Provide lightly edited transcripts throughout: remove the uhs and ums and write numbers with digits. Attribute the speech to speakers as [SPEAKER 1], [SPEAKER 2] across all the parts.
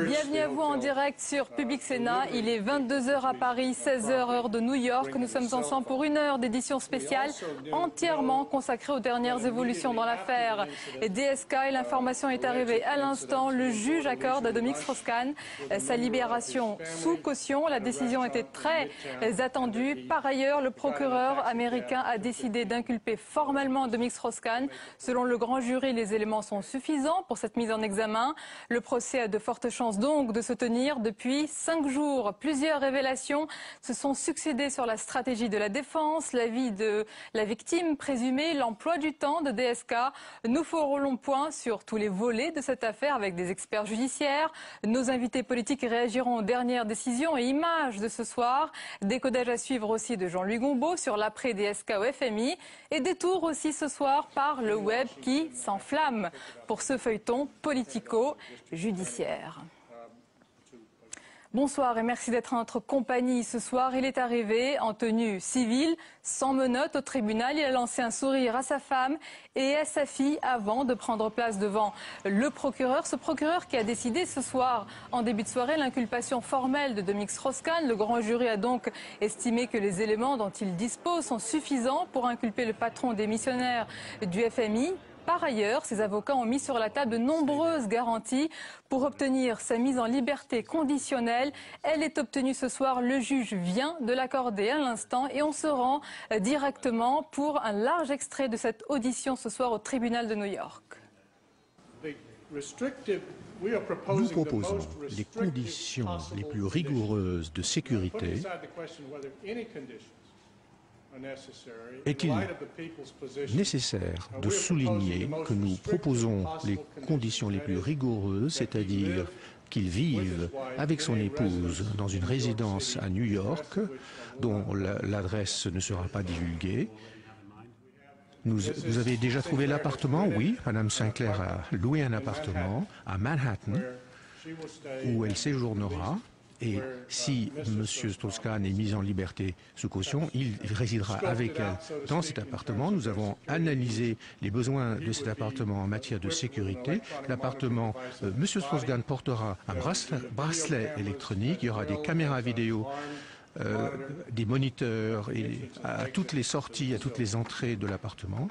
[SPEAKER 1] Bienvenue à vous en direct sur Public Sénat. Il est 22 h à Paris, 16 h heure de New York. Nous sommes ensemble pour une heure d'édition spéciale entièrement consacrée aux dernières évolutions dans l'affaire DSK. Et l'information est arrivée à l'instant. Le juge accorde à Dominique Strauss-Kahn sa libération sous caution. La décision était très attendue. Par ailleurs, le procureur américain a décidé d'inculper formellement Dominique Strauss-Kahn. Selon le grand jury, les éléments sont suffisants pour cette mise en examen. Le procès a de fortes chances donc de se tenir depuis 5 jours. Plusieurs révélations se sont succédées sur la stratégie de la défense, la vie de la victime présumée, l'emploi du temps de DSK. Nous ferons le point sur tous les volets de cette affaire avec des experts judiciaires. Nos invités politiques réagiront aux dernières décisions et images de ce soir. Décodage à suivre aussi de Jean-Louis Gombault sur l'après DSK au FMI. Et détour aussi ce soir par le web qui s'enflamme pour ce feuilleton politico-judiciaire. Bonsoir et merci d'être en notre compagnie ce soir. Il est arrivé en tenue civile, sans menottes au tribunal. Il a lancé un sourire à sa femme et à sa fille avant de prendre place devant le procureur. Ce procureur qui a décidé ce soir, en début de soirée, l'inculpation formelle de Dominique Strauss-Kahn. Le grand jury a donc estimé que les éléments dont il dispose sont suffisants pour inculper le patron démissionnaire du FMI. Par ailleurs, ses avocats ont mis sur la table de nombreuses garanties pour obtenir sa mise en liberté conditionnelle. Elle est obtenue ce soir. Le juge vient de l'accorder à l'instant et on se rend directement pour un large extrait de cette audition ce soir au tribunal de New York.
[SPEAKER 2] Nous proposons les conditions les plus rigoureuses de sécurité. Est-il nécessaire de souligner que nous proposons les conditions les plus rigoureuses, c'est-à-dire qu'il vive avec son épouse dans une résidence à New York, dont l'adresse ne sera pas divulguée. Vous avez déjà trouvé l'appartement? Oui, Madame Sinclair a loué un appartement à Manhattan, où elle séjournera. Et si M. Strauss-Kahn est mis en liberté sous caution, il résidera avec elle dans cet appartement. Nous avons analysé les besoins de cet appartement en matière de sécurité. L'appartement, M. Strauss-Kahn portera un bracelet électronique. Il y aura des caméras vidéo, des moniteurs et à toutes les sorties, à toutes les entrées de l'appartement.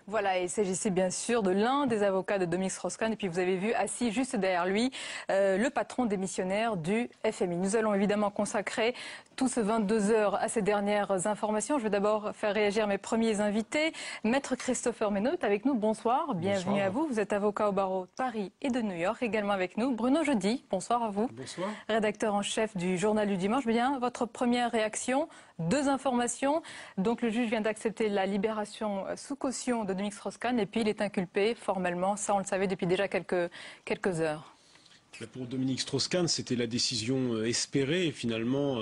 [SPEAKER 1] Voilà, et il s'agissait bien sûr de l'un des avocats de Dominique Strauss-Kahn. Et puis vous avez vu assis juste derrière lui le patron démissionnaire du FMI. Nous allons évidemment consacrer tout ce 22 h à ces dernières informations. Je vais d'abord faire réagir mes premiers invités. Maître Christopher Menault est avec nous. Bonsoir, bienvenue à vous. Vous êtes avocat au barreau de Paris et de New York. Également avec nous Bruno Jeudi. Bonsoir à vous.
[SPEAKER 3] Bonsoir.
[SPEAKER 1] Rédacteur en chef du Journal du Dimanche. Bien, votre première réaction, 2 informations. Donc le juge vient d'accepter la libération sous caution de Dominique Strauss-Kahn et puis il est inculpé formellement. Ça, on le savait depuis déjà quelques heures.
[SPEAKER 3] Pour Dominique Strauss-Kahn, c'était la décision espérée. Et finalement,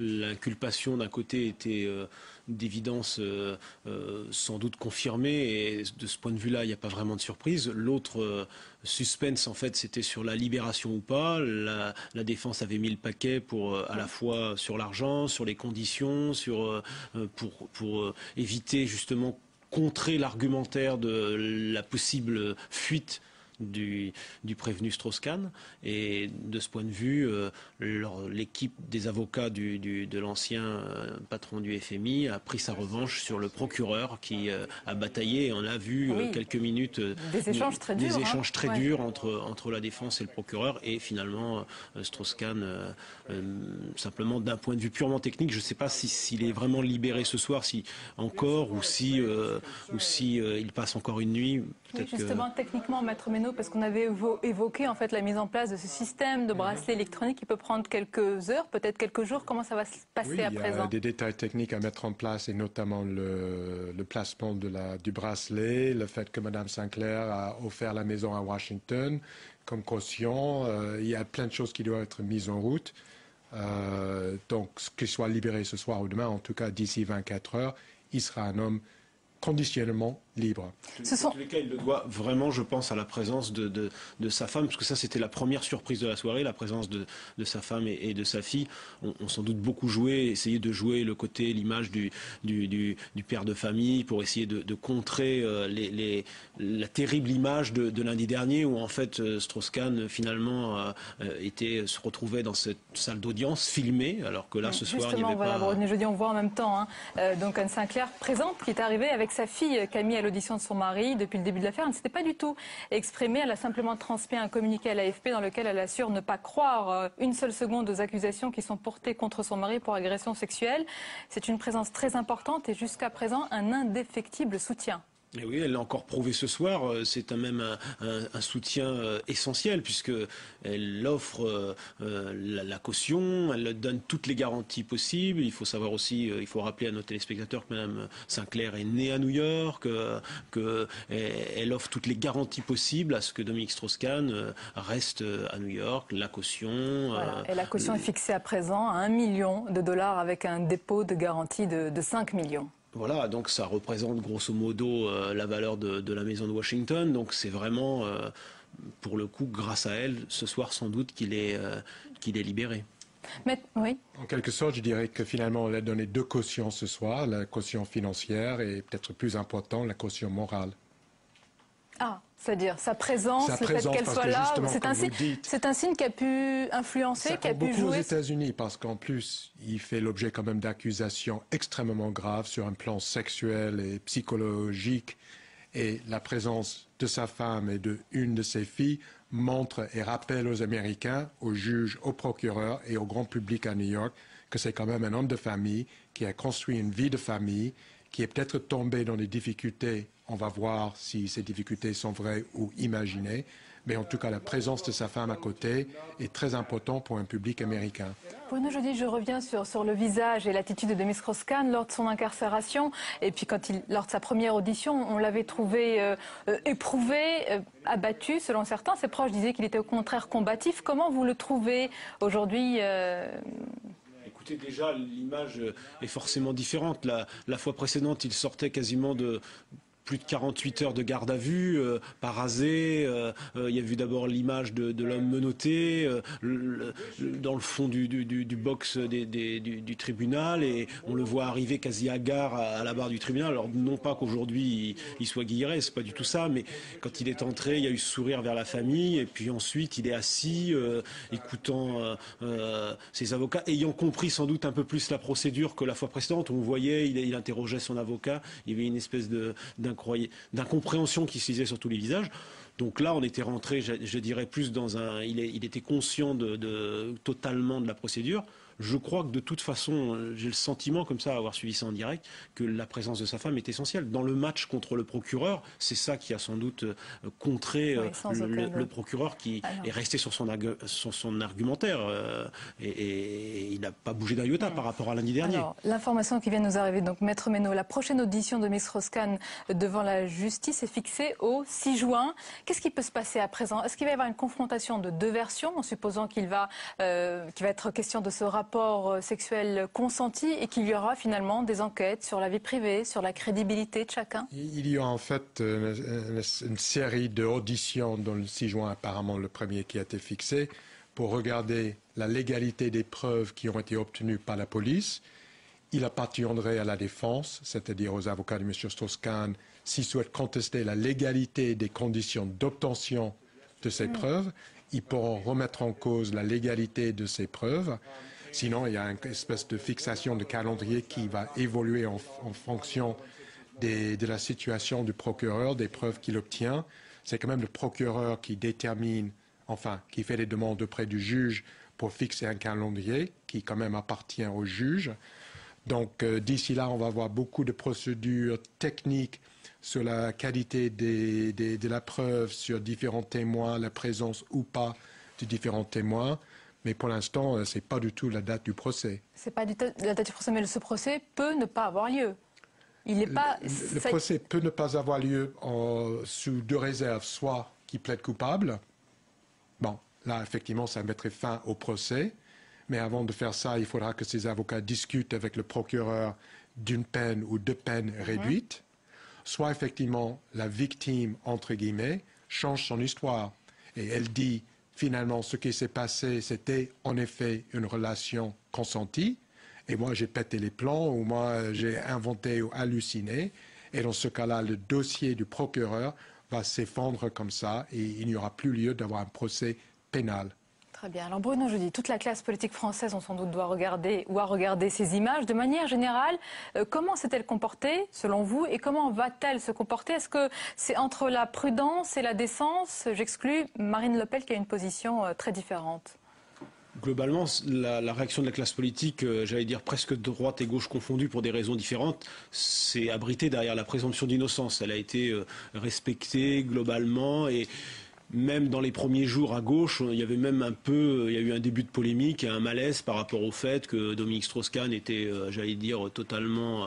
[SPEAKER 3] l'inculpation d'un côté était d'évidence sans doute confirmée. Et de ce point de vue-là, il n'y a pas vraiment de surprise. L'autre suspense, en fait, c'était sur la libération ou pas. La défense avait mis le paquet pour à la fois sur l'argent, sur les conditions, pour éviter justement contrer l'argumentaire de la possible fuite du prévenu Strauss-Kahn. Et de ce point de vue, l'équipe des avocats de l'ancien patron du FMI a pris sa revanche sur le procureur qui a bataillé. On a vu quelques minutes
[SPEAKER 1] des échanges très
[SPEAKER 3] durs entre la défense et le procureur. Et finalement, Strauss-Kahn, simplement d'un point de vue purement technique, je ne sais pas s'il est vraiment libéré ce soir, ou si il passe encore une nuit.
[SPEAKER 1] Oui, justement, techniquement, Maître Menault, parce qu'on avait évoqué en fait la mise en place de ce système de bracelet électronique qui peut prendre quelques heures, peut-être quelques jours. Comment ça va se passer à présent?
[SPEAKER 2] Il y a des détails techniques à mettre en place et notamment le placement du bracelet, le fait que Mme Sinclair a offert la maison à Washington comme caution. Il y a plein de choses qui doivent être mises en route. Donc, qu'il soit libéré ce soir ou demain, en tout cas d'ici 24 heures, il sera un homme conditionnellement
[SPEAKER 4] libre.
[SPEAKER 3] Dans tous les cas, il le doit vraiment, je pense, à la présence de sa femme, parce que ça, c'était la première surprise de la soirée, la présence de sa femme et de sa fille. On sans doute beaucoup joué, essayé de jouer le côté, l'image du père de famille, pour essayer de contrer la terrible image de lundi dernier, où en fait Strauss-Kahn finalement se retrouvait dans cette salle d'audience filmée, alors que là, ce soir, il n'y avait pas...
[SPEAKER 1] Justement, jeudi, on voit en même temps donc Anne Sinclair présente, qui est arrivée avec sa fille Camille à l'audition de son mari depuis le début de l'affaire. Elle ne s'était pas du tout exprimée. Elle a simplement transmis un communiqué à l'AFP dans lequel elle assure ne pas croire une seule seconde aux accusations qui sont portées contre son mari pour agression sexuelle. C'est une présence très importante et jusqu'à présent un indéfectible soutien.
[SPEAKER 3] Et oui, elle l'a encore prouvé ce soir. C'est même un soutien essentiel, puisqu'elle offre la caution, elle donne toutes les garanties possibles. Il faut savoir aussi, il faut rappeler à nos téléspectateurs que Mme Sinclair est née à New York, qu'elle offre toutes les garanties possibles à ce que Dominique Strauss-Kahn reste à New York, la caution.
[SPEAKER 1] Voilà. Et la caution est fixée à présent à $1 million avec un dépôt de garantie de 5 millions.
[SPEAKER 3] Voilà, donc ça représente grosso modo la valeur de la maison de Washington. Donc c'est vraiment, pour le coup, grâce à elle, ce soir sans doute qu'il est libéré.
[SPEAKER 1] Mais, oui.
[SPEAKER 4] En quelque sorte, je dirais que finalement, elle a donné 2 cautions ce soir, la caution financière et peut-être plus important, la caution morale.
[SPEAKER 1] Ah, c'est-à-dire sa présence, le fait qu'elle soit là, c'est un signe qui a pu influencer, qui a pu jouer.
[SPEAKER 4] Beaucoup aux États-Unis, parce qu'en plus, il fait l'objet quand même d'accusations extrêmement graves sur un plan sexuel et psychologique. Et la présence de sa femme et d'une de ses filles montre et rappelle aux Américains, aux juges, aux procureurs et au grand public à New York que c'est quand même un homme de famille qui a construit une vie de famille, qui est peut-être tombé dans des difficultés. On va voir si ces difficultés sont vraies ou imaginées. Mais en tout cas, la présence de sa femme à côté est très importante pour un public américain.
[SPEAKER 1] Bruno Jeudi, je reviens sur le visage et l'attitude de Dominique Strauss-Kahn lors de son incarcération. Et puis lors de sa première audition, on l'avait trouvé éprouvé, abattu selon certains. Ses proches disaient qu'il était au contraire combatif. Comment vous le trouvez aujourd'hui
[SPEAKER 3] Écoutez, déjà, l'image est forcément différente. La fois précédente, il sortait quasiment de plus de 48 heures de garde à vue, pas rasé. Il y a vu d'abord l'image de l'homme menotté dans le fond du box du tribunal, et on le voit arriver quasi hagard à la barre du tribunal. Alors non pas qu'aujourd'hui il soit guilleré, c'est pas du tout ça, mais quand il est entré, il y a eu ce sourire vers la famille, et puis ensuite il est assis, écoutant ses avocats, ayant compris sans doute un peu plus la procédure que la fois précédente. On voyait, il interrogeait son avocat, il y avait une espèce d'incompréhension qui se lisait sur tous les visages. Donc là, on était rentré, je dirais, plus dans un... Il était conscient totalement de la procédure. Je crois que de toute façon, j'ai le sentiment, comme ça, avoir suivi ça en direct, que la présence de sa femme est essentielle. Dans le match contre le procureur, c'est ça qui a sans doute contré le procureur qui est resté sur son argumentaire et il n'a pas bougé d'un iota par rapport à lundi dernier.
[SPEAKER 1] Alors, l'information qui vient de nous arriver, donc Maître Ménaud, la prochaine audition de Dominique Strauss-Kahn devant la justice est fixée au 6 juin. Qu'est-ce qui peut se passer à présent? Est-ce qu'il va y avoir une confrontation de 2 versions, en supposant qu'il va être question de ce rapport sexuel consenti et qu'il y aura finalement des enquêtes sur la vie privée, sur la crédibilité de chacun?
[SPEAKER 4] Il y a en fait une série d'auditions dans le 6 juin, apparemment le premier qui a été fixé, pour regarder la légalité des preuves qui ont été obtenues par la police. Il appartiendrait à la défense, c'est-à-dire aux avocats de M. Strauss-Kahn, s'ils souhaitent contester la légalité des conditions d'obtention de ces preuves. Ils pourront remettre en cause la légalité de ces preuves. Sinon, il y a une espèce de fixation de calendrier qui va évoluer en fonction de la situation du procureur, des preuves qu'il obtient. C'est quand même le procureur qui détermine, enfin, qui fait les demandes auprès du juge pour fixer un calendrier qui quand même appartient au juge. Donc, d'ici là, on va avoir beaucoup de procédures techniques sur la qualité de la preuve, sur différents témoins, la présence ou pas de différents témoins. Mais pour l'instant, ce n'est pas du tout la date du procès.
[SPEAKER 1] Ce n'est pas la date du procès, mais ce procès peut ne pas avoir lieu.
[SPEAKER 4] Le procès peut ne pas avoir lieu sous 2 réserves, soit qu'il plaide coupable. Bon, là, effectivement, ça mettrait fin au procès. Mais avant de faire ça, il faudra que ces avocats discutent avec le procureur d'une peine ou 2 peines réduites. soit effectivement la victime, entre guillemets, change son histoire. Et elle dit, finalement, ce qui s'est passé, c'était en effet une relation consentie. Et moi, j'ai pété les plombs, ou moi, j'ai inventé ou halluciné. Et dans ce cas-là, le dossier du procureur va s'effondrer comme ça et il n'y aura plus lieu d'avoir un procès pénal.
[SPEAKER 1] Très bien. Alors Bruno Jeudi, toute la classe politique française, on sans doute doit regarder ou a regardé ces images. De manière générale, comment s'est-elle comportée, selon vous, et comment va-t-elle se comporter? Est-ce que c'est entre la prudence et la décence? J'exclus Marine Le Pen qui a une position très différente.
[SPEAKER 3] Globalement, la réaction de la classe politique, j'allais dire presque droite et gauche confondues pour des raisons différentes, c'est abrité derrière la présomption d'innocence. Elle a été respectée globalement et même dans les premiers jours à gauche, il y avait même il y a eu un début de polémique et un malaise par rapport au fait que Dominique Strauss-Kahn était, j'allais dire, totalement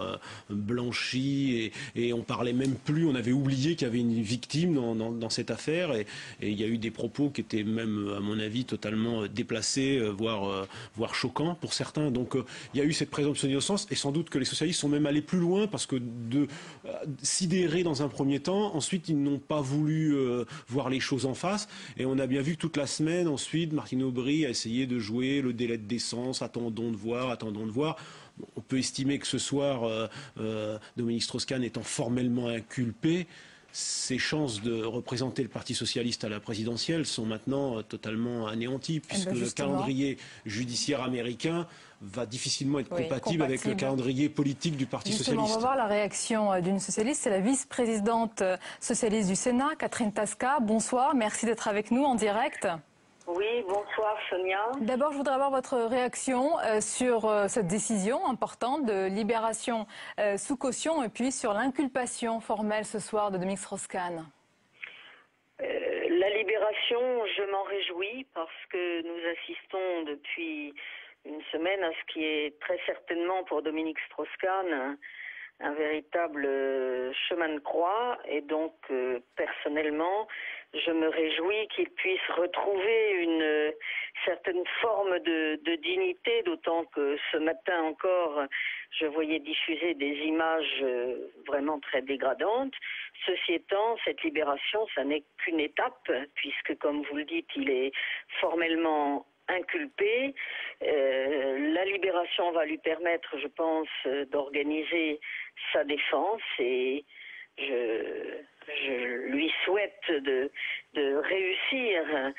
[SPEAKER 3] blanchi et on parlait même plus, on avait oublié qu'il y avait une victime dans cette affaire et il y a eu des propos qui étaient même, à mon avis, totalement déplacés, voire choquants pour certains. Donc il y a eu cette présomption d'innocence et sans doute que les socialistes sont même allés plus loin parce que de sidérer dans un premier temps, ensuite ils n'ont pas voulu voir les choses en face. Et on a bien vu que toute la semaine, ensuite, Martine Aubry a essayé de jouer le délai de décence, attendons de voir. On peut estimer que ce soir, Dominique Strauss-Kahn étant formellement inculpé, ses chances de représenter le Parti socialiste à la présidentielle sont maintenant totalement anéanties, puisque le calendrier judiciaire américain va difficilement être compatible avec le calendrier politique du Parti socialiste.
[SPEAKER 1] On va voir la réaction d'une socialiste, c'est la vice-présidente socialiste du Sénat, Catherine Tasca. Bonsoir, merci d'être avec nous en direct.
[SPEAKER 5] Oui, bonsoir Sonia.
[SPEAKER 1] D'abord, je voudrais avoir votre réaction sur cette décision importante de libération sous caution et puis sur l'inculpation formelle ce soir de Dominique Strauss-Kahn.
[SPEAKER 5] La libération, je m'en réjouis parce que nous assistons depuis une semaine à ce qui est très certainement pour Dominique Strauss-Kahn un véritable chemin de croix et donc personnellement je me réjouis qu'il puisse retrouver une certaine forme de dignité, d'autant que ce matin encore je voyais diffuser des images vraiment très dégradantes. Ceci étant, cette libération, ça n'est qu'une étape puisque comme vous le dites, il est formellement inculpé. La libération va lui permettre, je pense, d'organiser sa défense et je lui souhaite de réussir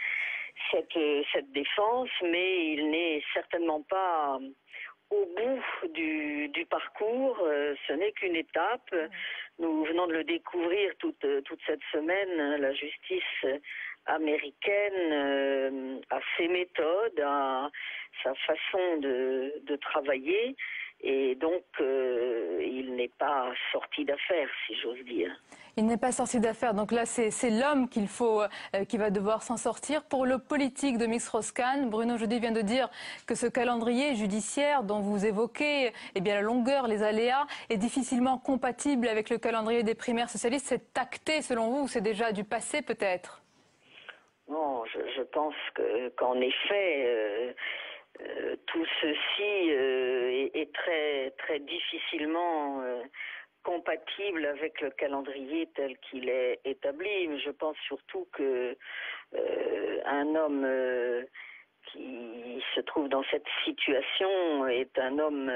[SPEAKER 5] cette défense, mais il n'est certainement pas au bout du parcours. Ce n'est qu'une étape. Nous venons de le découvrir toute cette semaine. La justice américaine a ses méthodes, a sa façon de travailler et donc il n'est pas sorti d'affaire, si j'ose dire.
[SPEAKER 1] Il n'est pas sorti d'affaire, donc là c'est l'homme qui va devoir s'en sortir. Pour le politique de Dominique Strauss-Kahn, Bruno Jeudi vient de dire que ce calendrier judiciaire dont vous évoquez, eh bien la longueur, les aléas, est difficilement compatible avec le calendrier des primaires socialistes. C'est acté selon vous ou c'est déjà du passé peut-être?
[SPEAKER 5] Non, je pense qu'en effet, tout ceci est très, très difficilement compatible avec le calendrier tel qu'il est établi. Mais je pense surtout que un homme qui se trouve dans cette situation est un homme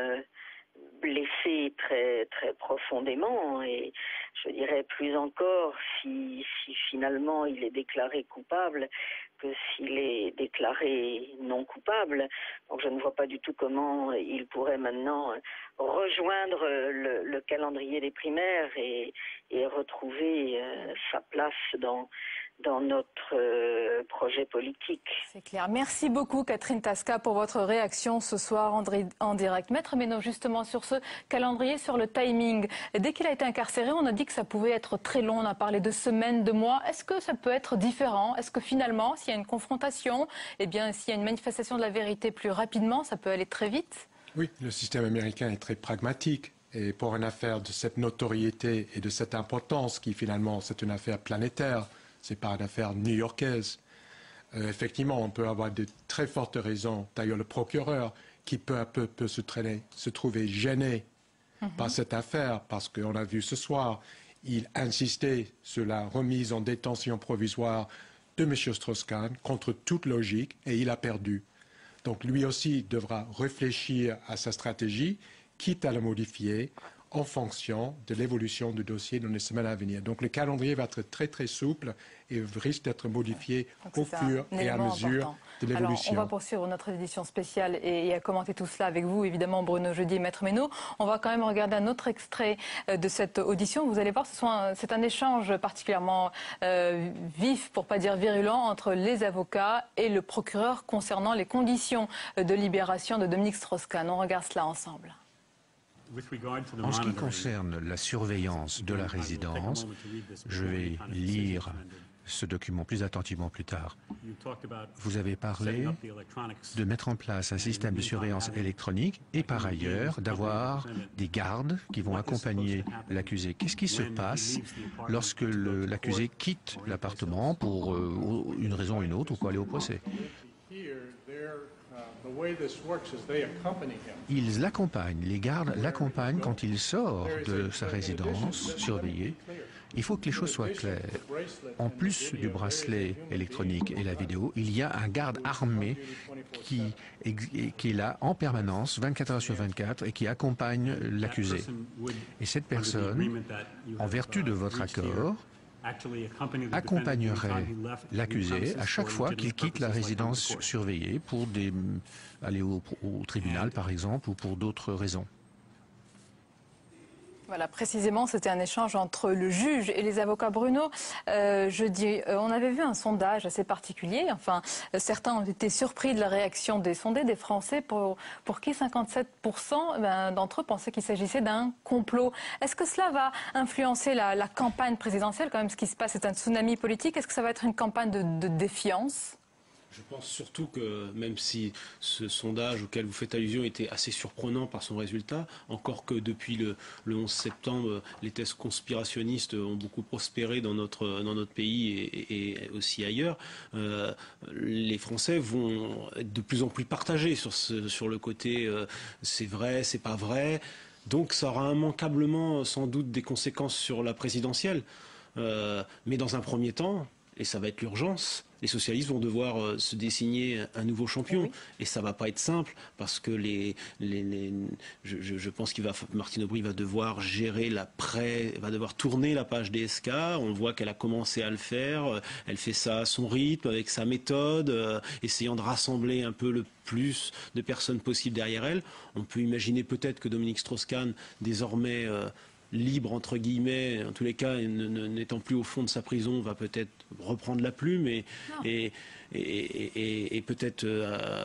[SPEAKER 5] blessé très, très profondément et je dirais plus encore si finalement il est déclaré coupable que s'il est déclaré non coupable. Donc je ne vois pas du tout comment il pourrait maintenant rejoindre le calendrier des primaires et retrouver sa place dans notre projet politique.
[SPEAKER 1] C'est clair. Merci beaucoup Catherine Tasca pour votre réaction ce soir en direct. Maître Ménaud, justement sur ce calendrier, sur le timing. Dès qu'il a été incarcéré, on a dit que ça pouvait être très long. On a parlé de semaines, de mois. Est-ce que ça peut être différent? Est-ce que finalement, s'il y a une confrontation, eh bien, s'il y a une manifestation de la vérité plus rapidement, ça peut aller très vite? Oui,
[SPEAKER 4] le système américain est très pragmatique. Et pour une affaire de cette notoriété et de cette importance, qui finalement, c'est une affaire planétaire, c'est pas une affaire new-yorkaise. Effectivement, on peut avoir de très fortes raisons. D'ailleurs, le procureur, qui peu à peu peut se trouver gêné par cette affaire, parce qu'on a vu ce soir, il insistait sur la remise en détention provisoire de M. Strauss-Kahn contre toute logique et il a perdu. Donc lui aussi devra réfléchir à sa stratégie, quitte à la modifier en fonction de l'évolution du dossier dans les semaines à venir. Donc le calendrier va être très très souple et risque d'être modifié au fur et à mesure de l'évolution.
[SPEAKER 1] Alors, on va poursuivre notre édition spéciale et à commenter tout cela avec vous, évidemment, Bruno Jeudi et Maître Meynaud. On va quand même regarder un autre extrait de cette audition. Vous allez voir, c'est un échange particulièrement vif, pour pas dire virulent, entre les avocats et le procureur concernant les conditions de libération de Dominique Strauss-Kahn. On regarde cela ensemble.
[SPEAKER 2] En ce qui concerne la surveillance de la résidence, je vais lire ce document plus attentivement plus tard. Vous avez parlé de mettre en place un système de surveillance électronique et par ailleurs d'avoir des gardes qui vont accompagner l'accusé. Qu'est-ce qui se passe lorsque l'accusé quitte l'appartement pour une raison ou une autre ou pour aller au procès? Ils l'accompagnent, les gardes l'accompagnent quand il sort de sa résidence surveillée. Il faut que les choses soient claires. En plus du bracelet électronique et la vidéo, il y a un garde armé qui est là en permanence, 24 heures sur 24, et qui accompagne l'accusé. Et cette personne, en vertu de votre accord, accompagnerait l'accusé à chaque fois qu'il quitte la résidence surveillée pour aller au tribunal, par exemple, ou pour d'autres raisons.
[SPEAKER 1] Voilà, précisément, c'était un échange entre le juge et les avocats. Bruno, on avait vu un sondage assez particulier. Enfin, certains ont été surpris de la réaction des sondés, des Français, pour qui 57% d'entre eux pensaient qu'il s'agissait d'un complot. Est-ce que cela va influencer la campagne présidentielle? Quand même, ce qui se passe, c'est un tsunami politique. Est-ce que ça va être une campagne de défiance?
[SPEAKER 3] Je pense surtout que même si ce sondage auquel vous faites allusion était assez surprenant par son résultat, encore que depuis le 11 septembre, les thèses conspirationnistes ont beaucoup prospéré dans notre pays et aussi ailleurs, les Français vont être de plus en plus partagés sur le côté c'est vrai, c'est pas vrai. Donc ça aura immanquablement sans doute des conséquences sur la présidentielle. Mais dans un premier temps, et ça va être l'urgence, les socialistes vont devoir se désigner un nouveau champion. Oui. Et ça va pas être simple parce que je pense Martine Aubry va devoir gérer va devoir tourner la page DSK. On voit qu'elle a commencé à le faire. Elle fait ça à son rythme, avec sa méthode, essayant de rassembler un peu le plus de personnes possible derrière elle. On peut imaginer peut-être que Dominique Strauss-Kahn, désormais libre entre guillemets, en tous les cas n'étant plus au fond de sa prison, va peut-être reprendre la plume et peut-être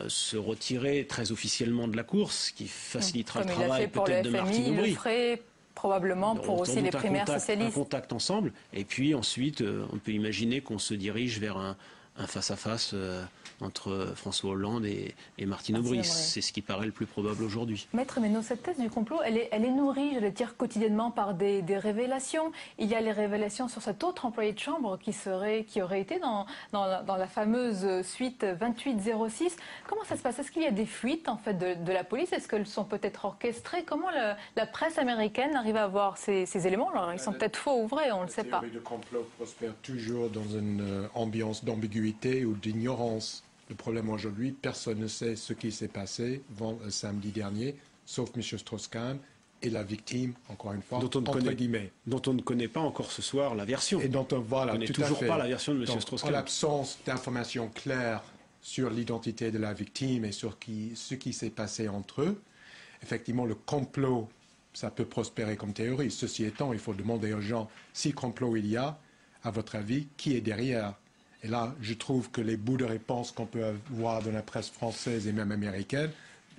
[SPEAKER 3] se retirer très officiellement de la course, qui facilitera le travail peut-être de Martine Aubry.
[SPEAKER 1] Il le ferait probablement pour aussi les primaires socialistes.
[SPEAKER 3] Un contact ensemble, et puis ensuite on peut imaginer qu'on se dirige vers un face-à-face entre François Hollande et Martine Aubry. C'est ce qui paraît le plus probable aujourd'hui.
[SPEAKER 1] Maître Meynaud, cette thèse du complot, elle est nourrie, je vais dire, quotidiennement par des révélations. Il y a les révélations sur cet autre employé de chambre qui aurait été dans la fameuse suite 2806. Comment ça se passe? Est-ce qu'il y a des fuites en fait de la police? Est-ce qu'elles sont peut-être orchestrées? Comment la presse américaine arrive à avoir ces éléments? Alors, ils sont peut-être faux ou vrais, on ne le sait pas.
[SPEAKER 4] La théorie de complot prospère toujours dans une ambiance d'ambiguïté ou d'ignorance. Le problème aujourd'hui, personne ne sait ce qui s'est passé samedi dernier, sauf M. Strauss-Kahn et la victime, encore une fois,
[SPEAKER 3] dont on ne connaît pas encore ce soir la version.
[SPEAKER 4] Et dont on ne
[SPEAKER 3] toujours pas la version de M. Strauss-Kahn.
[SPEAKER 4] En l'absence d'informations claires sur l'identité de la victime et sur ce qui s'est passé entre eux, effectivement, le complot, ça peut prospérer comme théorie. Ceci étant, il faut demander aux gens, si complot il y a, à votre avis, qui est derrière? Et là, je trouve que les bouts de réponses qu'on peut avoir dans la presse française et même américaine,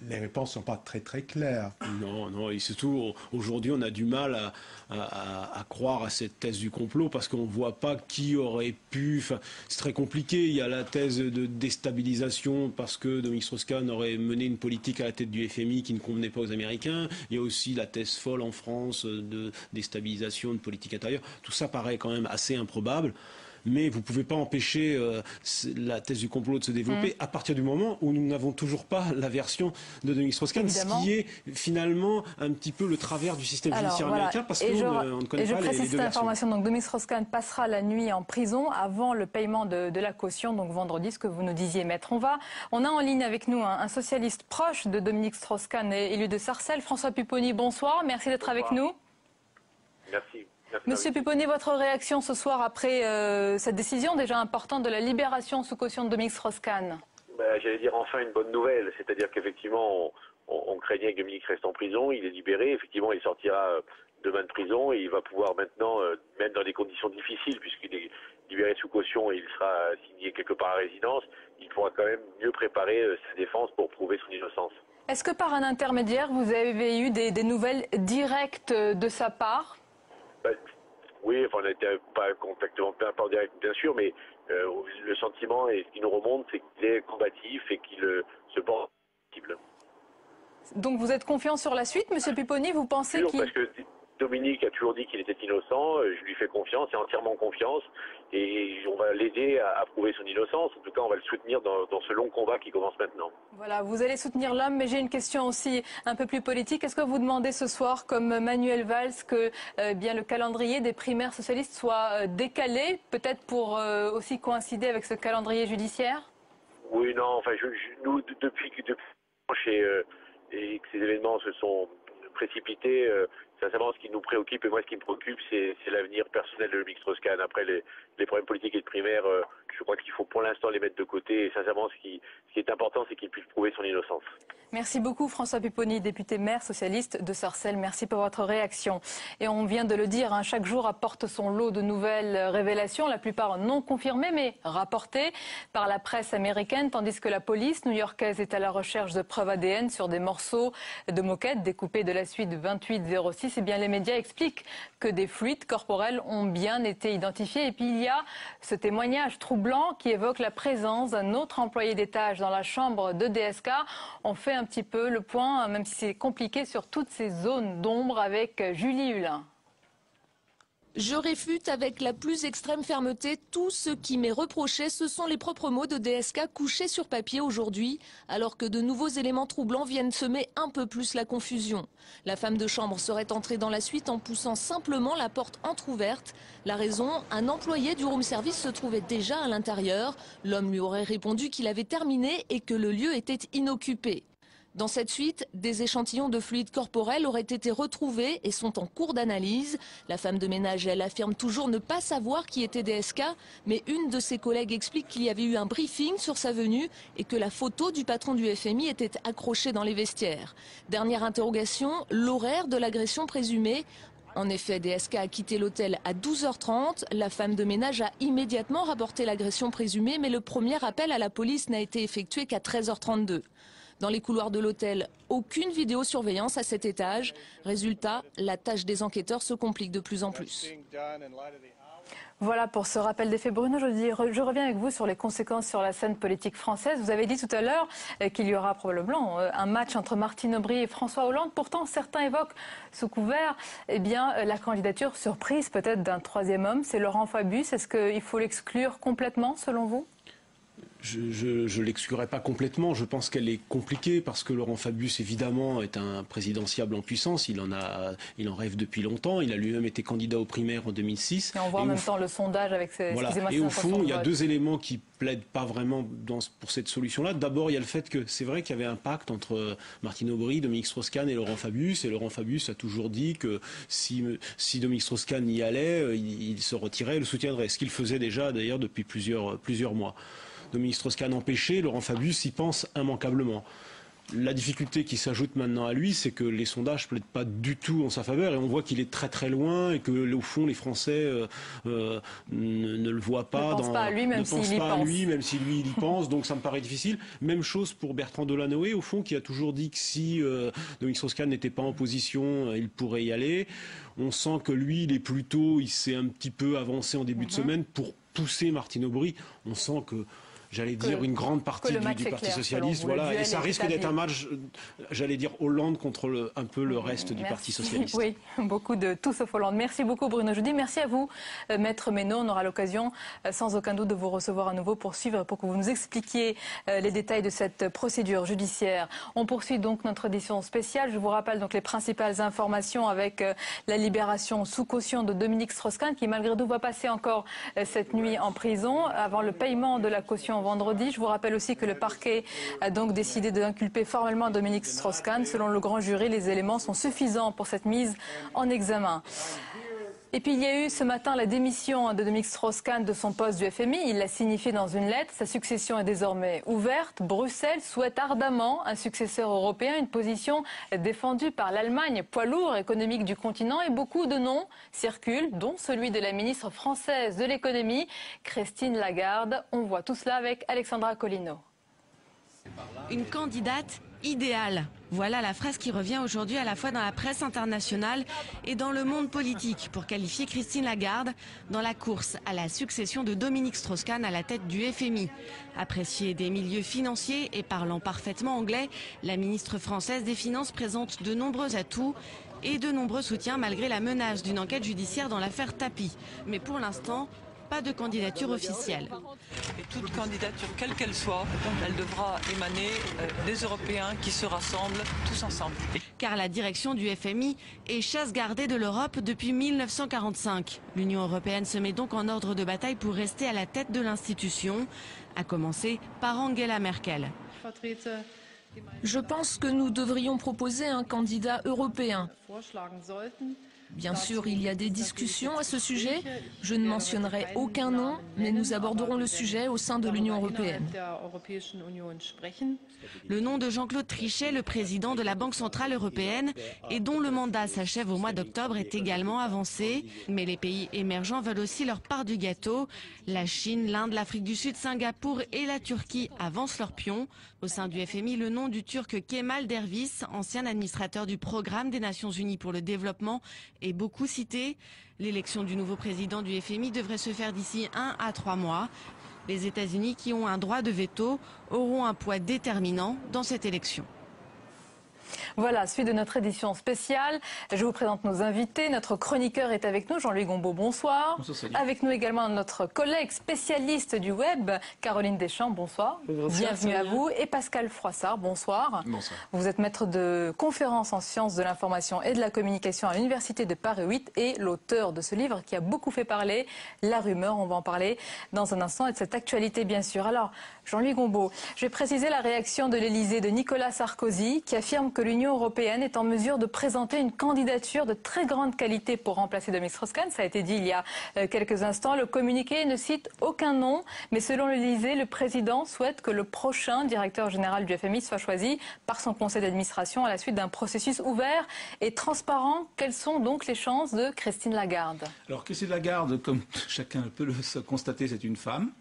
[SPEAKER 4] les réponses ne sont pas très très claires.
[SPEAKER 3] Non, et surtout, aujourd'hui, on a du mal à croire à cette thèse du complot parce qu'on ne voit pas qui aurait pu... Enfin, c'est très compliqué. Il y a la thèse de déstabilisation parce que Dominique Strauss-Kahn aurait mené une politique à la tête du FMI qui ne convenait pas aux Américains. Il y a aussi la thèse folle en France de déstabilisation, de politique intérieure. Tout ça paraît quand même assez improbable. mais vous ne pouvez pas empêcher la thèse du complot de se développer à partir du moment où nous n'avons toujours pas la version de Dominique Strauss-Kahn, ce qui est finalement un petit peu le travers du système judiciaire américain, parce qu'on ne connaît pas les deux versions. Et je précise cette
[SPEAKER 1] information, donc Dominique Strauss-Kahn passera la nuit en prison avant le paiement de la caution, donc vendredi, ce que vous nous disiez, maître. On a en ligne avec nous un socialiste proche de Dominique Strauss-Kahn, élu de Sarcelles, François Pupponi. Bonsoir, merci d'être avec nous.
[SPEAKER 6] Merci.
[SPEAKER 1] Monsieur Pupponi, votre réaction ce soir après cette décision déjà importante de la libération sous caution de Dominique Strauss-Kahn?
[SPEAKER 6] J'allais dire enfin une bonne nouvelle, c'est-à-dire qu'effectivement on craignait que Dominique reste en prison, il est libéré, effectivement il sortira demain de prison et il va pouvoir maintenant, même dans des conditions difficiles, puisqu'il est libéré sous caution et il sera signé quelque part à résidence, il pourra quand même mieux préparer sa défense pour prouver son innocence.
[SPEAKER 1] Est-ce que par un intermédiaire, vous avez eu des nouvelles directes de sa part?
[SPEAKER 6] Oui, enfin, on n'était pas complètement en direct, bien sûr, mais le sentiment et ce qui nous remonte, c'est qu'il est combatif et qu'il se porte possible.
[SPEAKER 1] Donc vous êtes confiant sur la suite, monsieur Pupponi? Vous pensez qu'il...
[SPEAKER 6] Parce que Dominique a toujours dit qu'il était innocent, je lui fais confiance et entièrement confiance, et on va l'aider à prouver son innocence. En tout cas, on va le soutenir dans ce long combat qui commence maintenant.
[SPEAKER 1] Voilà, vous allez soutenir l'homme, mais j'ai une question aussi un peu plus politique. Est-ce que vous demandez ce soir, comme Manuel Valls, que bien le calendrier des primaires socialistes soit décalé, peut-être pour aussi coïncider avec ce calendrier judiciaire?
[SPEAKER 6] Oui, non, enfin, nous, depuis et que ces événements se sont précipités, sincèrement, ce qui nous préoccupe, et moi ce qui me préoccupe, c'est l'avenir personnel de Dominique Strauss-Kahn. Après les problèmes politiques et de primaire, je crois qu'il faut pour l'instant les mettre de côté. Et sincèrement, ce qui est important, c'est qu'il puisse prouver son innocence.
[SPEAKER 1] Merci beaucoup François Pupponi, député maire socialiste de Sarcelles. Merci pour votre réaction. Et on vient de le dire, chaque jour apporte son lot de nouvelles révélations, la plupart non confirmées mais rapportées par la presse américaine, tandis que la police new-yorkaise est à la recherche de preuves ADN sur des morceaux de moquette découpés de la suite 2806. Et bien les médias expliquent que des fluides corporels ont bien été identifiés. Et puis il y a ce témoignage troublant qui évoque la présence d'un autre employé d'étage dans la chambre de DSK. On fait un petit peu le point, même si c'est compliqué, sur toutes ces zones d'ombre avec Julie Hulin.
[SPEAKER 7] Je réfute avec la plus extrême fermeté tout ce qui m'est reproché. Ce sont les propres mots de DSK couchés sur papier aujourd'hui, alors que de nouveaux éléments troublants viennent semer un peu plus la confusion. La femme de chambre serait entrée dans la suite en poussant simplement la porte entrouverte. La raison, un employé du room service se trouvait déjà à l'intérieur. L'homme lui aurait répondu qu'il avait terminé et que le lieu était inoccupé. Dans cette suite, des échantillons de fluide corporel auraient été retrouvés et sont en cours d'analyse. La femme de ménage, elle affirme toujours ne pas savoir qui était DSK, mais une de ses collègues explique qu'il y avait eu un briefing sur sa venue et que la photo du patron du FMI était accrochée dans les vestiaires. Dernière interrogation, l'horaire de l'agression présumée. En effet, DSK a quitté l'hôtel à 12h30. La femme de ménage a immédiatement rapporté l'agression présumée, mais le premier appel à la police n'a été effectué qu'à 13h32. Dans les couloirs de l'hôtel, aucune vidéosurveillance à cet étage. Résultat, la tâche des enquêteurs se complique de plus en plus.
[SPEAKER 1] Voilà pour ce rappel des faits. Bruno, je reviens avec vous sur les conséquences sur la scène politique française. Vous avez dit tout à l'heure qu'il y aura probablement un match entre Martine Aubry et François Hollande. Pourtant, certains évoquent sous couvert la candidature surprise peut-être d'un troisième homme. C'est Laurent Fabius. Est-ce qu'il faut l'exclure complètement selon vous ?
[SPEAKER 3] Je ne l'exclurai pas complètement. Je pense qu'elle est compliquée parce que Laurent Fabius, évidemment, est un présidentiable en puissance. Il en rêve depuis longtemps. Il a lui-même été candidat aux primaires en 2006.
[SPEAKER 1] Et on voit en même temps le sondage avec ces...
[SPEAKER 3] Voilà. Et au fond, il y a deux éléments qui plaident pas vraiment pour cette solution-là. D'abord, il y a le fait que c'est vrai qu'il y avait un pacte entre Martine Aubry, Dominique Strauss-Kahn et Laurent Fabius. Et Laurent Fabius a toujours dit que si Dominique Strauss-Kahn y allait, il se retirait et le soutiendrait. Ce qu'il faisait déjà, d'ailleurs, depuis plusieurs mois. Dominique Strauss-Kahn empêché, Laurent Fabius y pense immanquablement. La difficulté qui s'ajoute maintenant à lui, c'est que les sondages ne plaident pas du tout en sa faveur et on voit qu'il est très très loin et que au fond les Français ne le voient pas.
[SPEAKER 1] Ne pensent pas à lui, même s'il y pense.
[SPEAKER 3] Il y pense, donc ça me paraît difficile. Même chose pour Bertrand Delanoë, au fond, qui a toujours dit que si Dominique Strauss-Kahn n'était pas en position, il pourrait y aller. On sent que lui, il s'est un petit peu avancé en début de semaine pour pousser Martine Aubry. On sent que j'allais dire, une grande partie du Parti
[SPEAKER 1] clair,
[SPEAKER 3] socialiste. Voilà, et ça risque d'être un match, j'allais dire, Hollande contre un peu le reste du Parti socialiste.
[SPEAKER 1] Oui, beaucoup de tout sauf Hollande. Merci beaucoup Bruno Jeudi. Merci à vous, Maître Meynaud. On aura l'occasion, sans aucun doute, de vous recevoir à nouveau pour que vous nous expliquiez les détails de cette procédure judiciaire. On poursuit donc notre édition spéciale. Je vous rappelle donc les principales informations avec la libération sous caution de Dominique Strauss-Kahn, qui malgré tout va passer encore cette nuit en prison avant le paiement de la caution vendredi. Je vous rappelle aussi que le parquet a donc décidé d'inculper formellement Dominique Strauss-Kahn. Selon le grand jury, les éléments sont suffisants pour cette mise en examen. Et puis il y a eu ce matin la démission de Dominique Strauss-Kahn de son poste du FMI. Il l'a signifié dans une lettre. Sa succession est désormais ouverte. Bruxelles souhaite ardemment un successeur européen, une position défendue par l'Allemagne, poids lourd économique du continent. Et beaucoup de noms circulent, dont celui de la ministre française de l'économie, Christine Lagarde. On voit tout cela avec Alexandra Colino.
[SPEAKER 8] Une candidate idéale. Voilà la phrase qui revient aujourd'hui à la fois dans la presse internationale et dans le monde politique pour qualifier Christine Lagarde dans la course à la succession de Dominique Strauss-Kahn à la tête du FMI. Appréciée des milieux financiers et parlant parfaitement anglais, la ministre française des Finances présente de nombreux atouts et de nombreux soutiens malgré la menace d'une enquête judiciaire dans l'affaire Tapie. Mais pour l'instant, pas de candidature officielle.
[SPEAKER 9] Et toute candidature, quelle qu'elle soit, elle devra émaner des Européens qui se rassemblent tous ensemble.
[SPEAKER 8] Car la direction du FMI est chasse gardée de l'Europe depuis 1945. L'Union européenne se met donc en ordre de bataille pour rester à la tête de l'institution, à commencer par Angela Merkel.
[SPEAKER 7] Je pense que nous devrions proposer un candidat européen. Bien sûr, il y a des discussions à ce sujet. Je ne mentionnerai aucun nom, mais nous aborderons le sujet au sein de l'Union européenne.
[SPEAKER 8] Le nom de Jean-Claude Trichet, le président de la Banque centrale européenne, et dont le mandat s'achève au mois d'octobre, est également avancé. Mais les pays émergents veulent aussi leur part du gâteau. La Chine, l'Inde, l'Afrique du Sud, Singapour et la Turquie avancent leurs pions. Au sein du FMI, le nom du Turc Kemal Derviş, ancien administrateur du Programme des Nations Unies pour le développement, est beaucoup cité. L'élection du nouveau président du FMI devrait se faire d'ici 1 à 3 mois. Les États-Unis, qui ont un droit de veto, auront un poids déterminant dans cette élection.
[SPEAKER 1] Voilà, suite de notre édition spéciale. Je vous présente nos invités. Notre chroniqueur est avec nous, Jean-Louis Gombaud, bonsoir.
[SPEAKER 3] Bonsoir,
[SPEAKER 1] avec nous également notre collègue spécialiste du web, Caroline Deschamps, bonsoir. Bienvenue à vous. Et Pascal Froissart, bonsoir.
[SPEAKER 10] Bonsoir.
[SPEAKER 1] Vous êtes maître de conférences en sciences de l'information et de la communication à l'Université de Paris 8 et l'auteur de ce livre qui a beaucoup fait parler, La Rumeur. On va en parler dans un instant et de cette actualité, bien sûr. Alors, Jean-Louis Gombaud, je vais préciser la réaction de l'Élysée de Nicolas Sarkozy qui affirme que l'Union européenne est en mesure de présenter une candidature de très grande qualité pour remplacer Dominique Strauss-Kahn. Ça a été dit il y a quelques instants. Le communiqué ne cite aucun nom, mais selon l'Élysée, le président souhaite que le prochain directeur général du FMI soit choisi par son conseil d'administration à la suite d'un processus ouvert et transparent. Quelles sont donc les chances de Christine Lagarde?
[SPEAKER 10] Alors Christine Lagarde, comme chacun peut le constater, c'est une femme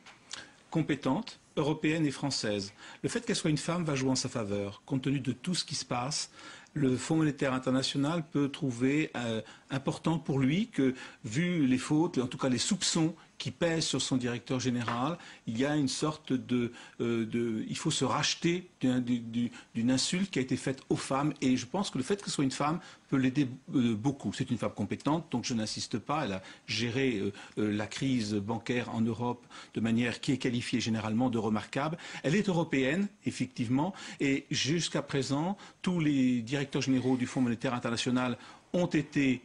[SPEAKER 10] compétente, européenne et française. Le fait qu'elle soit une femme va jouer en sa faveur. Compte tenu de tout ce qui se passe, le Fonds monétaire international peut trouver important pour lui que, vu les fautes, en tout cas les soupçons qui pèsent sur son directeur général, il y a une sorte il faut se racheter d'une insulte qui a été faite aux femmes. Et je pense que le fait que ce soit une femme peut l'aider beaucoup. C'est une femme compétente, donc je n'insiste pas. Elle a géré la crise bancaire en Europe de manière qui est qualifiée généralement de remarquable. Elle est européenne, effectivement, et jusqu'à présent, tous les directeurs généraux du Fonds monétaire international ont été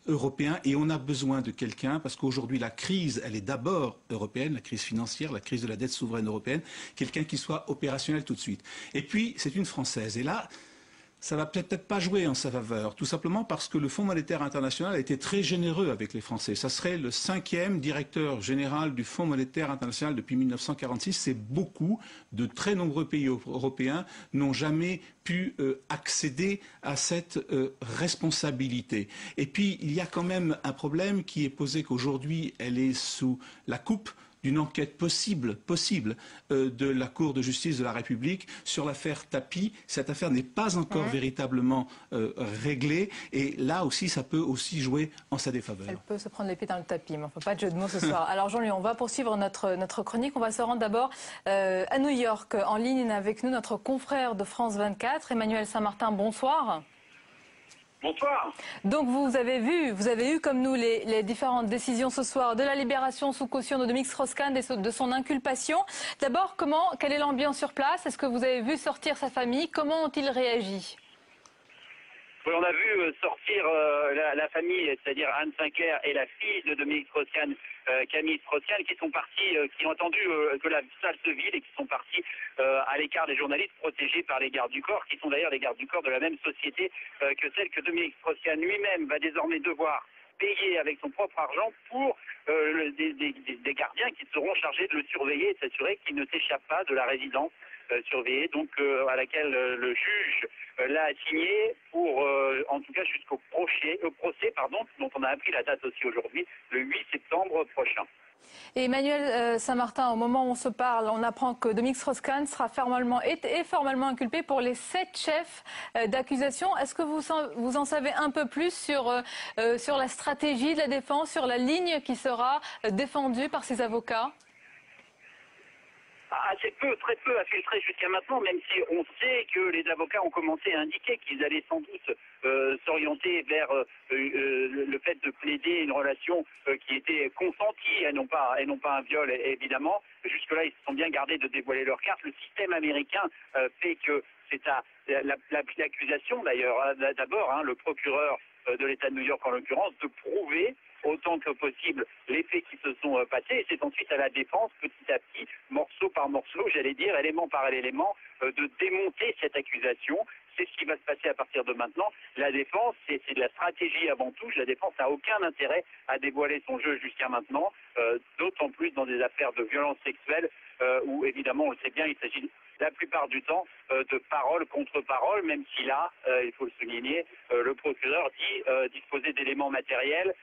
[SPEAKER 10] européen et on a besoin de quelqu'un parce qu'aujourd'hui la crise, elle est d'abord européenne, la crise financière, la crise de la dette souveraine européenne, quelqu'un qui soit opérationnel tout de suite. Et puis c'est une Française et là, ça va peut-être pas jouer en sa faveur, tout simplement parce que le Fonds monétaire international a été très généreux avec les Français. Ça serait le 5e directeur général du Fonds monétaire international depuis 1946. C'est beaucoup. De très nombreux pays européens n'ont jamais pu accéder à cette responsabilité. Et puis, il y a quand même un problème qui est posé qu'aujourd'hui, elle est sous la coupe d'une enquête possible de la Cour de justice de la République sur l'affaire Tapie. Cette affaire n'est pas encore véritablement réglée et là aussi, ça peut aussi jouer en sa défaveur.
[SPEAKER 1] Elle peut se prendre l'épée dans le tapis, mais enfin pas de jeu de mots ce soir. Alors Jean-Louis, on va poursuivre notre chronique. On va se rendre d'abord à New York. En ligne avec nous notre confrère de France 24, Emmanuel Saint-Martin. Bonsoir.
[SPEAKER 11] Bonsoir.
[SPEAKER 1] Donc vous avez eu comme nous les différentes décisions ce soir de la libération sous caution de Dominique Strauss-Kahn et de son inculpation. D'abord, quelle est l'ambiance sur place? Est-ce que vous avez vu sortir sa famille? Comment ont-ils réagi?
[SPEAKER 11] Oui, on a vu sortir la famille, c'est-à-dire Anne Sinclair et la fille de Dominique Strauss-Kahn, Camille Strauss-Kahn, qui sont partis, qui ont attendu que la salle se vide et qui sont partis à l'écart des journalistes protégés par les gardes du corps, qui sont d'ailleurs les gardes du corps de la même société que celle que Dominique Strauss-Kahn lui-même va désormais devoir payer avec son propre argent pour des gardiens qui seront chargés de le surveiller et de s'assurer qu'il ne s'échappe pas de la résidence surveillée, donc à laquelle le juge l'a assigné pour, en tout cas jusqu'au procès, dont on a appris la date aussi aujourd'hui, le 8 septembre prochain.
[SPEAKER 1] Et Emmanuel Saint-Martin, au moment où on se parle, on apprend que Dominique Strauss-Kahn sera formellement inculpé pour les 7 chefs d'accusation. Est-ce que vous en savez un peu plus sur la stratégie de la défense, sur la ligne qui sera défendue par ses avocats?
[SPEAKER 11] Assez peu, très peu à filtrer jusqu'à maintenant, même si on sait que les avocats ont commencé à indiquer qu'ils allaient sans doute s'orienter vers le fait de plaider une relation qui était consentie et non pas un viol, évidemment. Jusque-là, ils se sont bien gardés de dévoiler leurs cartes. Le système américain fait que c'est à l'accusation, d'ailleurs, d'abord, le procureur de l'État de New York, en l'occurrence, de prouver autant que possible les faits qui se sont passés. Et c'est ensuite à la défense, petit à petit, morceau par morceau, j'allais dire, élément par élément, de démonter cette accusation. C'est ce qui va se passer à partir de maintenant. La défense, c'est de la stratégie avant tout. La défense n'a aucun intérêt à dévoiler son jeu jusqu'à maintenant, d'autant plus dans des affaires de violence sexuelle où, évidemment, on le sait bien, il s'agit la plupart du temps de parole contre parole, même si là, il faut le souligner, le procureur dit disposer d'éléments matériels,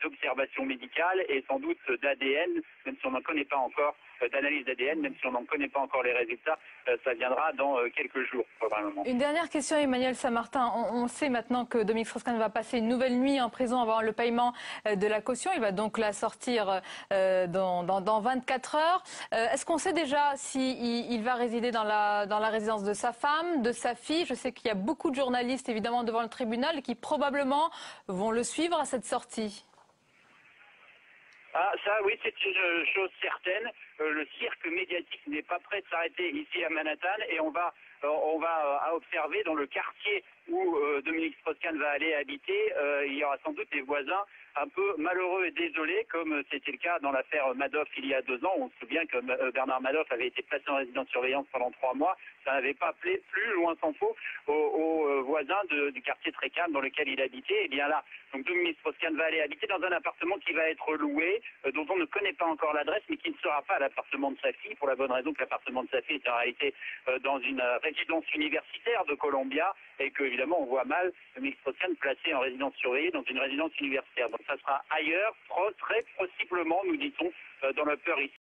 [SPEAKER 11] d'observation médicale et sans doute d'ADN, même si on n'en connaît pas encore, d'analyse d'ADN, même si on n'en connaît pas encore les résultats, ça viendra dans quelques jours probablement.
[SPEAKER 1] Une dernière question, Emmanuel Saint-Martin. On sait maintenant que Dominique Strauss-Kahn va passer une nouvelle nuit en prison avant le paiement de la caution. Il va donc la sortir dans 24 heures. Est-ce qu'on sait déjà s'il va résider dans la résidence de sa femme, de sa fille? Je sais qu'il y a beaucoup de journalistes évidemment devant le tribunal qui probablement vont le suivre à cette sortie.
[SPEAKER 11] Ah, ça, oui, c'est une chose certaine. Le cirque médiatique n'est pas prêt de s'arrêter ici à Manhattan et on va observer dans le quartier où Dominique Strauss-Kahn va aller habiter. Il y aura sans doute des voisins un peu malheureux et désolés, comme c'était le cas dans l'affaire Madoff il y a 2 ans. On se souvient que Bernard Madoff avait été placé en résidence surveillance pendant 3 mois. Ça n'avait pas plu, plus loin s'en faut, aux voisins du quartier très calme dans lequel il habitait. Et bien là, donc Dominique Strauss-Kahn va aller habiter dans un appartement qui va être loué, dont on ne connaît pas encore l'adresse, mais qui ne sera pas l'appartement de sa fille, pour la bonne raison que l'appartement de sa fille est en réalité dans une résidence universitaire de Columbia, et que évidemment on voit mal Dominique Strauss-Kahn placé en résidence surveillée dans une résidence universitaire. Donc ça sera ailleurs, très possiblement, nous dit-on, dans la peur ici.